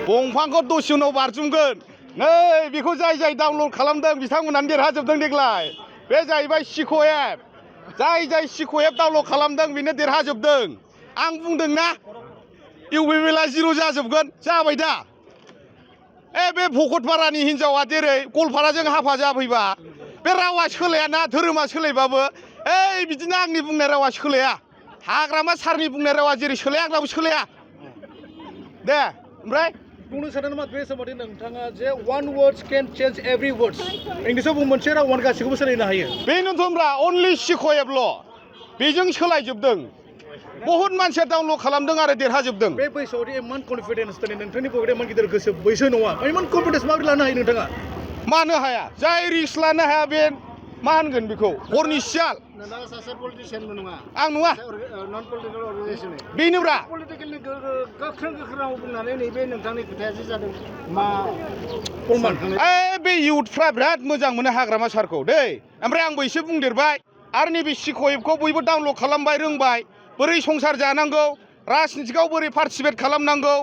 दंफांखौ दसे उनाव बारजुमगोन नै बेखौ जाय डाउनलड खालामदों बिथांमोनानो देरहाजोबदों देग्लाय बे जाहैबाय सिक' एप जाय सिक' एप डाउनलड खालामदों बेनो देरहाजोबदों आं बुंदों ना इउपिपिएलआ जिर' जाजोबगोन जाबाय दा बे भकतपारानि हिनजावा जेरै गलपाराजों हाफा जाफैबा बे रावा सोलायाना धोरोमा सोलायबाबो बिदिनो आंनि बुंनाय रावा सोलाया हाग्रामा सारनि बुंनाय रावा जेरै सोलाया आंनाबो सोलाया दे ओमफ्राय बुंनो सानो नामा बे सोमोन्दै नोंथाङा जे one words can change every words इंलिसाव बुं मोनसे रावानो गासैखौबो सोलायनो हायो बेनोथ'ब्रा अनलि सिक' एपल' बेजों सोलायजोबदों बहुत मानसिया डाउनलड खालामदों आरो देरहाजोबदों बे बैसोआव इमान कनफिडेन्स दिनै नोंथांनि पकेटआव इमान गिदिर गोसो बैसो नङा इमान कनफिडेन्स माबोरै लानो हायो नोंथाङा मानो हाया जाय रिस्क लानो हाया बे मा होनगोन बेखौ हरनि सियाल नोंथाङा सासे पलिटिशियानबो नङा आं नङा नन पलिटिकेल अर्गानाइजेसन बेनोब्रा पलिटिकेलनि गोख्रों राव बुंनानै नैबे नोंथांनि खोथाया जे जादों मा प्रमान बे इउथफ्रा बिराद मोजां मोनो हाग्रामा सारखौ दै ओमफ्राय आंबो एसे बुंदेरबाय आरो नैबे सिक' एपखौ बयबो डाउनलड खालामबाय रोंबाय बोरै संसार जानांगौ राजनितिकआव बोरै पार्टिसिपेट खालामनांगौ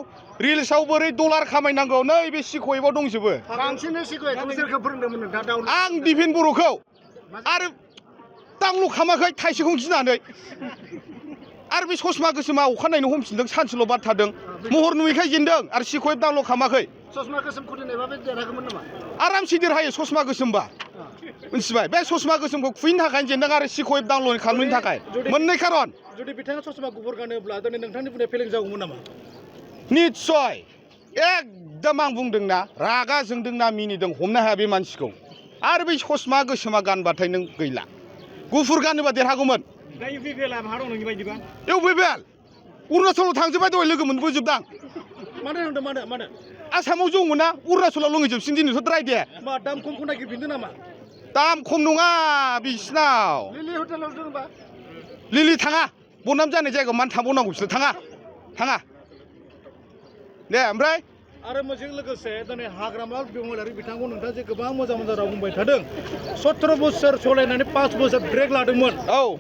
रिल्सआव बोरै डलार खामायनांगौ नै बे सिक' एपआव दंजोबो बांसिन सिक' एपखौ सोरखौ फोरोंदोंमोन नोंथाङा आं दिपेन बर'खौ आरो डाउनलड खालामाखै थाइसेखौ गिनानै आरो बे ससमा गोसोमा अखानायैनो हमफिनदों सानसेल' बाद थादों महर नुयैखाय जेनदों आरो सिक' एप डाउनलड खालामाखै ससमा गोसोम खुलिनायबा बे देरहागौमोन नामा आरामसे देरहायो ससमा गोसोमबा मिथिबाय बे ससमा गोसोमखौ खुयैनो थाखायनो जेनदों आरो सिक' एप डाउनलड खालामनायनि थाखाय मोननै खारन जुदि बिथाङा ससमा गुफुर गानोब्ला दिनै नोंथांनि बुंनाय फेलें जागौमोन नामा निस्सय एकदम आं बुंदोंना रागा जोंदोंना मिनिदों हमनो हाया बे मानसिखौ आरो बै ससमा गोसोमा गानबाथाय नों गैला गुफुर गानोबा देरहागौमोन दा इउपिपिएलआ मा दं नोंनि बायदिबा इउपिपिएल अरुणाचलाव थांजोब्बाय दहाय लोगो मोनबोजोबदां मानो होनदों मानो आसामाव जौमोन ना अरुणाचलाव लोंहैजोबसिन दिनैथ' द्रायदे मा दाम खमखौ नागिरफिनदों नामा दाम खम नङा बिसिनाव लिलि हटेलाव दङबा लिलि थाङा बनाम जानाय जायगायाव मानो थांबावनांगौ बिसोर थाङा दे ओमफ्राय आरो मोनसे लोगोसे दिनै हाग्रामा बिमलारि बिथांखौ नोंथाङा जे गोबां मोजां राव बुंबाय थादों 17 बोसोर सलायनानै 5 बोसोर ब्रेक लादोंमोन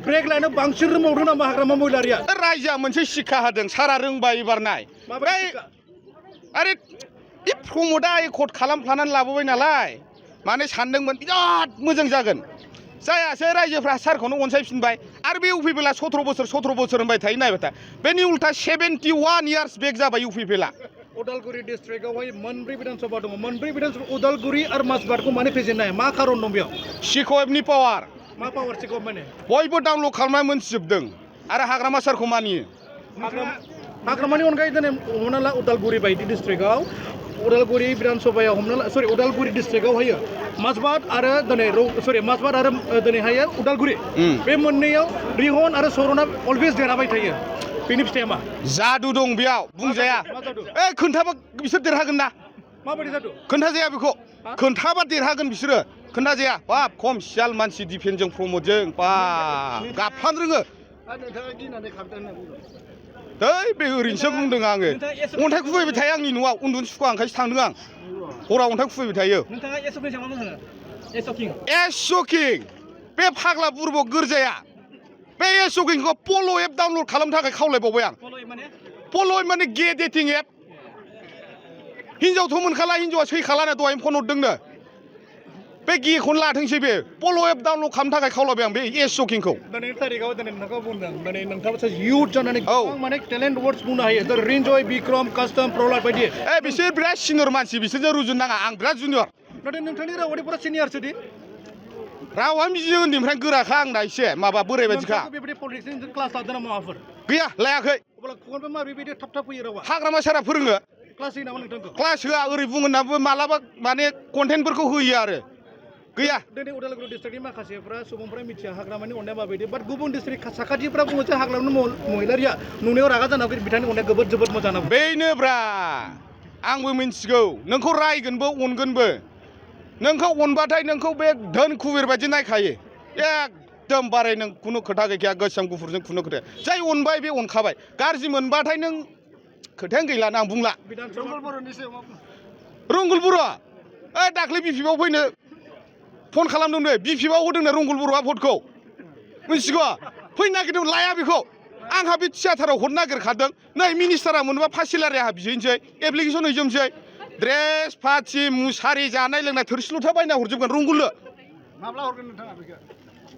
ब्रेक लानो बांसिन रोंबावदों नामा हाग्रामा महिलारिया रायजोआ मोनसे शिक्षा होदों सारा रोंबाय एबार नाय आरे बे प्रमदआ एकर्ड खालामफ्लानानै लाबोबाय नालाय माने सानदोंमोन बिराद मोजां जागोन जायासै रायजोफ्रा सारखौनो अनसायफिनबाय आरो बे इउपिपिएलआ 17 बोसोर होनबाय थायो नायबाय था बेनि उल्था 71 इयार्स बेक जाबाय इउपिपिएलआ उदालगुरि डिस्ट्रिक्टआवहाय मोनब्रै विधानसभा दङ मोनब्रै विधानसभा उदालगुरि आरो माजबाटखौ मानो फेजेननाय मा खारन दं बेयाव सिक' एपनि पावार मा पावार सिक' एप माने बयबो डाउनलड खालामनानै मोनथिजोबदों आरो हाग्रामा सारखौ मानियो हाग्रामानि अनगायै दिनै हमना ला उदालगुरि बायदि डिस्ट्रिक्टआव उदालगुरि विधानसभायाव हमना ला उदालगुरि डिस्ट्रिक्टआवहायो माजबाट आरो दिनै माजबाट आरो दिनैहायो उदालगुरि बे मोननैयाव रिहन आरो सरना अलवेज देरहाबाय थायो बेनि फिथाइया मा जादु दं बेयाव बुंजाया खोन्थाबा बिसोर देरहागोन ना माबायदि जादु खोन्थाजाया बेखौ खोन्थाबा देरहागोन बिसोरो खोन्थाजाया बाब खम सियाल मानसि दिफेनजों प्रमदजों बाब गाबफ्लानो रोङो नोंथाङा गिनानै खारदों होनना बुंदों बे ओरैनोसो बुंदों आङो अन्थाइ खुबैबाय थायो आंनि न'आव उन्दुनो सुखुवा ओंखायसो थांदों आं हराव अन्थाइ खुबैबाय थायो एसकिं बे फाग्ला बुरबक गोरजाया बे एसकिंखौ पल' एप डाउनलड खालामनो थाखाय खावलायबावबाय आं पल' एप माने गे डेटिं एप हिनजावथ' मोनखाला हिनजावा सैखालानो दहाय फन हरदोंनो बे गेखौनो लाथोंसै बे पल' एप डाउनलड खालामनो थाखाय खावलायबाय आं बे एसकिंखौ दिनै तारिखाव दिनै नोंथाङा बुंदों दिनै नोंथाङा सासे इउथ जानानै माने टेलेन्ट वार्डस बुंनो हायो दा रिन्जय बिक्रम कास्टम प्रहलाद बायदि बिसोर बिराद सिनियर मानसि बिसोरजों रुजुनो नाङा आं बिराद जुनियर नाथाय नोंथांनि रावारि पुरा सिनियरसो दि रावा बिदि उन्दैनिफ्राय गोराखा आंना एसे माबा बोराय बायदिखा बेबायदि पलिटिक्सनि क्लास लादों नामा माबाफोर गैया लायाखै अब्ला खुगानिफ्राय माबोरै थाब थाब फैयो रावा हाग्रामा सारा फोरोङो क्लास होयो नामा नोंथांखौ क्लास होआ ओरै बुङो होननाबो मालाबा माने कन्टेन्टफोरखौ होयो आरो गैया दिनै उदालगुरि डिस्ट्रिक्टनि माखासेफ्रा सुबुंफ्रा मिथिया हाग्रामानि अननाया माबायदि बाट गुबुन डिस्ट्रिक्ट साखाथिफ्रा बुङो जे हाग्रामानि महिलारिया नुनायाव रागा जानांगौ बिथांनि अननाया जोबोद मोजां नांगौ बेनोब्रा आंबो मिन्थिगौ नोंखौ रायगोनबो अनगोनबो नोंखौ अनबाथाय नोंखौ बे धोन कुबेर बायदि नायखायो एकदम बाराय नों खुनु खोथा गैखाया गोसोम गुफुरजों खुनु खोथा जाय अनबाय बे अनखाबाय गाज्रि मोनबाथाय नों खोथायानो गैला आं बुंला रंगुल बर' दाख्लै बिपिएफआव फैनो फन खालामदोंनो बिपिएफआव होदोंनो रंगुल बर'आ भटखौ मिथिगौ फैनो नागिरदों लाया बेखौ आंहा बे थियाटाराव हरनो नागिरखादों नै मिनिस्टारा मोनबा फासिलारि आंहा बिहैनोसै एप्लिकेसन हैजोबनोसै ड्रेस पाथि मुसारि जानाय लोंनाय थोरसि लथा बायना हरजोबगोन रंगुलनो माब्ला हरगोन नोंथाङा बेखौ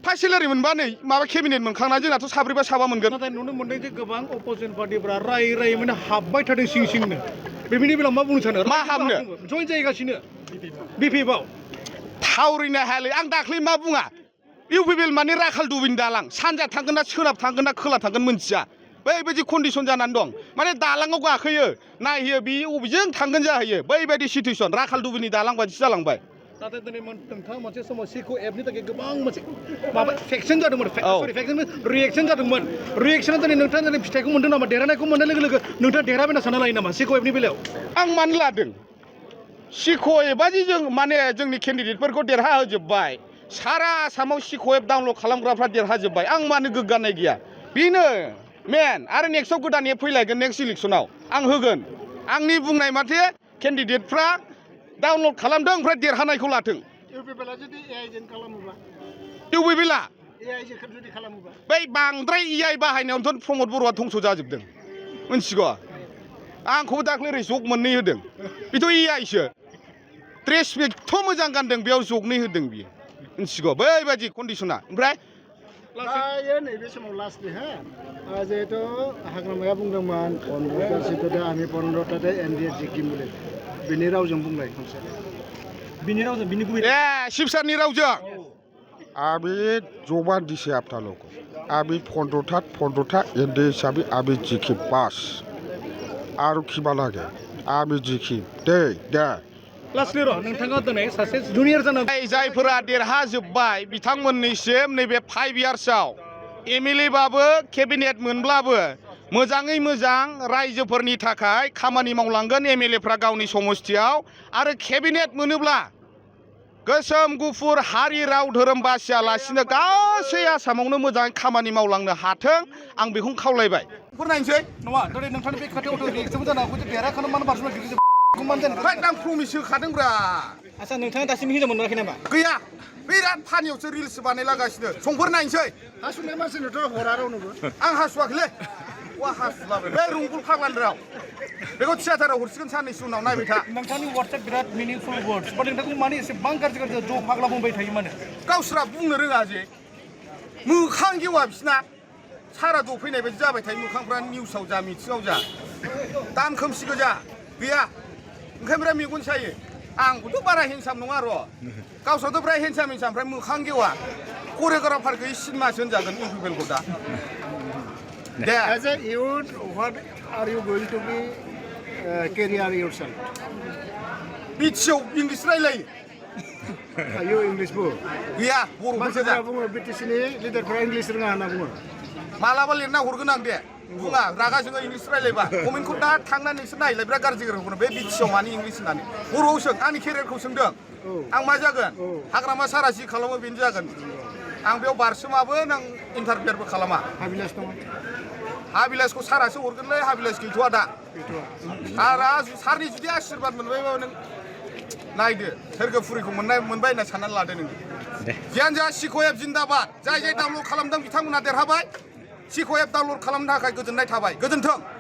फासिलारि मोनबा नै माबा केबिनेट मोनखांना जोंनाथ' साब्रैबा साबा मोनगोन नाथाय नुनो मोनदों जे गोबां अपोजिसन पार्टिफोरा रायै रायै माने हाबबाय थादों सिं सिंनो बेनि बेलायाव मा बुंनो सानो मा हाबनो जइन जाहैगासिनो बिपिएफआव थावरिनो हायालै आं दाख्लै मा बुङा इउपिपिएल माने राखाल दुबिनि दालां सानजा थांगोन ना सोनाब थांगोन ना खोला थांगोन मोनथिया बैबायदि कन्डिसन जानानै दं माने दालाङाव गाखोयो नायहैयो बे अबेजों थांगोन जाहैयो बैबायदि सिटुएसन राखाल दुबिनि दालां बायदिसो जालांबाय नाथाय दिनै नोंथाङा मोनसे समाव सिक' एपनि थाखाय गोबां मोनसे माबा फेक्सन जादोंमोन सरि फेक्सन रिएक्सन जादोंमोन रिएक्सना दिनै नोंथाङा दिनै फिथाइखौ मोन्दों नामा देरहानायखौ मोननाय लोगो लोगो नोंथाङा देरहाबाय होनना सानना लायो नामा सिक' एपनि बेलायाव आं मानो लादों सिक' एपआ जे जों माने जोंनि केन्डिडेटफोरखौ देरहा होजोब्बाय सारा आसामाव सिक' एप डाउनलड खालामग्राफ्रा देरहाजोब्बाय आं मानो गोग्गानाय गैया बेनो मेन आरो नेक्स्टआव गोदान एप फैलायगोन नेक्स्ट इलेक्सनाव आं होगोन आंनि बुंनाय माथे केन्डिडेटफ्रा डाउनलड खालामदों ओमफ्राय देरहानायखौ लाथों इउपिपिएलआ जुदि एआइजों खालामोबा इउपिपिएलआ एआइजों जुदि खालामोबा बै बांद्राय एआइ बाहायनायावनोथ' प्रमद बर'आ धंस' जाजोबदों मिन्थिगौ आंखौबो दाख्लै ओरै जग मोननै होदों बेथ' एआइसो ड्रेस बेथ' मोजां गानदों बेयाव जगनै होदों बियो मिन्थिगौ बैबायदि कन्डिसना ओमफ्राय दायो नैबे समाव लास्टनि जिहेतु हाग्रामाया बुंदोंमोन 15टा सीटों आमी 15टाते एनडीए जिकिम বুলি बिनि रावजों बुंलाय खनसे बिनि रावजों बिनि गुबै शिवसारनि रावजों आमी जबान दिसे आपना लोगों आमी 15टा एनडीए हिसाबै आमी जिकिम बास आरो किमा लागे आमी जिकिम दे लास्टनि र' नोंथाङा दिनै सासे जुनियर जानानै जायफोरा देरहाजोब्बाय बिथांमोननिसिम नैबे 5 इयार्सआव एमएलए बाबो केबिनेट मोनब्लाबो मोजाङै मोजां रायजोफोरनि थाखाय खामानि मावलांगोन एमएलएफ्रा गावनि समस्थियाव आरो केबिनेट मोनोब्ला गोसोम गुफुर हारि राव धोरोम बासियालासिनो गासै आसामावनो मोजाङै खामानि मावलांनो हाथों आं बेखौनो खावलायबाय नायनोसै नङा दिनै नोंथांनि बे खाथियाव रिएक्सनबो जानो हागौ जे देरहाखानो मानो बारस'नो आं प्रमिस होखादोंब्रा आচ্ছা नोंथाङा दासिम हिनजाव मोनराखै नामा गैया बिराद फानियावसो रिल्स बानायलागासिनो संफोर नायनोसै हासुनाय मानसिनोथ' हरा रावनोबो आं हासुवाखैलै वा हासुलाबाय बे रुंगुल फाग्लानि राव बेखौ थियाटाराव हरसिगोन साननैसो उनाव नायबाय था नोंथांनि वार्डसआ बिराद मिनिंफुल वर्ड्स बा नोंथांखौ माने एसेबां गाज्रि गाज्रि ज' फाग्ला बुंबाय थायो माने गावस्रा बुंनो रोङा जे मोखां गेवा बिसिना सारा दफैनाय बायदि जाबाय थायो मोखांफ्रा निउसाव जा मिथिङाव जा दान खोमसि गोजा गैया ओंखायनो बिराद मेगन सायो आंबोथ' बारा हेन्डसाम नङा र' गावस्राथ' बिराद हेन्डसाम ओमफ्राय मोखां गेवा करिय'ग्राफार गैयि सिनेमासो होनजागोन इउपिपिएलखौ दा दे As a youth, what are you going to be career yourself? बिटिसिआव इंलिस रायलायो Are you English bro? गैया बर'फोरसो मानसिफोरा जा बुङो बिटिसिनि लिडारफोरा इंलिस रोङा होनना बुङो मालाबा लिरना हरगोन आं दे बुङा रागा जोङो इंलिस रायलायबा कमेन्टखौ दा थांनानै नोंसोर नायलाय बिराद गाज्रि रोखोम बे बिटिसिआव मानि इंलिस होननानै बर'आव सों आंनि केरियारखौ सोंदों आं मा जागोन हाग्रामा सारा जि खालामो बेनो जागोन आं बेयाव बारसोमाबो नों इन्टारफेयारबो खालामा हाबिलास दङ हाबिलासखौ सारासो हरगोनलै हाबिलास गैथ'वा दा सारनि जुदि आशिर्बाद मोनबायबा नों नायदो सोरगोफुरिखौ मोनबाय होनना साननानै लादो नों जियानो जा सिक' एप जिन्दाबाद जाय डाउनलड खालामदों बिथांमोना देरहाबाय सिक' एप डाउनलड खालामनो थाखाय गोजोननाय थाबाय गोजोन्थों